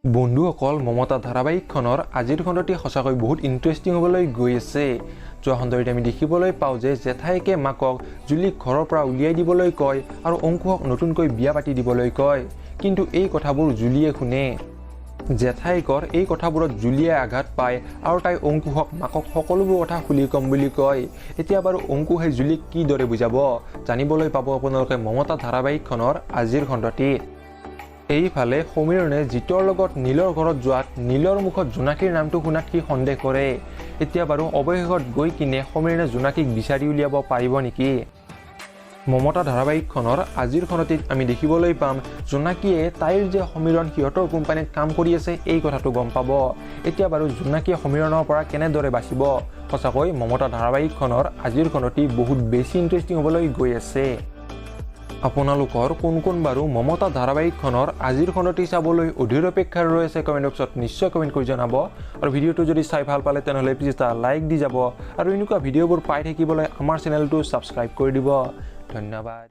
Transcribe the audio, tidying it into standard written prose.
বন্ধুসকল মমতা ধাৰাবাহিকখনৰ আজিৰ খণ্ডটি সঁচাকৈ বহুত ইণ্টাৰেষ্টিং হ'বলৈ গৈ আছে। যোৱা খণ্ডত আমি দেখিবলৈ পাওঁ যে জেঠাইকে মাকক জুলিক ঘৰৰ পৰা উলিয়াই দিবলৈ কয় আৰু অংকুৰক নতুনকৈ বিয়া পাতি দিবলৈ কয়, কিন্তু এই কথাবোৰ জুলিয়ে শুনে। জেঠাইকৰ এই কথাবোৰত জুলিয়ে আঘাত পায় আৰু তাই অংকুৰক মাকক সকলোবোৰ কথা খুলি ক'ম বুলি কয়। এতিয়া বাৰু অংকুৰে জুলিক কিদৰে বুজাব জানিবলৈ পাব আপোনালোকে মমতা ধাৰাবাহিকখনৰ আজিৰ খণ্ডটিত। এইফালে সমীৰণে জিতৰ লগত নীলৰ ঘৰত যোৱাত নীলৰ মুখত জোনাকীৰ নামটো শুনাত সি সন্দেহ কৰে। এতিয়া বাৰু অৱশেষত গৈ কিনে সমীৰণে জোনাকীক বিচাৰি উলিয়াব পাৰিব নেকি? মমতা ধাৰাবাহিকখনৰ আজিৰ খণ্ডটিত আমি দেখিবলৈ পাম জোনাকীয়ে তাইৰ যে সমীৰণ সিহঁতৰ কোম্পানীত কাম কৰি আছে এই কথাটো গম পাব। এতিয়া বাৰু জোনাকীয়ে সমীৰণৰ পৰা কেনেদৰে বাচিব? সঁচাকৈ মমতা ধাৰাবাহিকখনৰ আজিৰ খণ্ডটি বহুত বেছি ইণ্টাৰেষ্টিং হ'বলৈ গৈ আছে। আপোনালোকৰ কোন বাৰু মমতা ধাৰাবাহিকখনৰ আজিৰ খণ্ডটি চাবলৈ অধীৰ অপেক্ষাৰে ৰৈ আছে কমেণ্ট বক্সত নিশ্চয় কমেণ্ট কৰি জনাব। আৰু ভিডিঅ'টো যদি চাই ভাল পালে তেনেহ'লে প্লিজ এটা লাইক দি যাব আৰু এনেকুৱা ভিডিঅ'বোৰ পাই থাকিবলৈ আমাৰ চেনেলটো ছাবস্ক্ৰাইব কৰি দিব। ধন্যবাদ।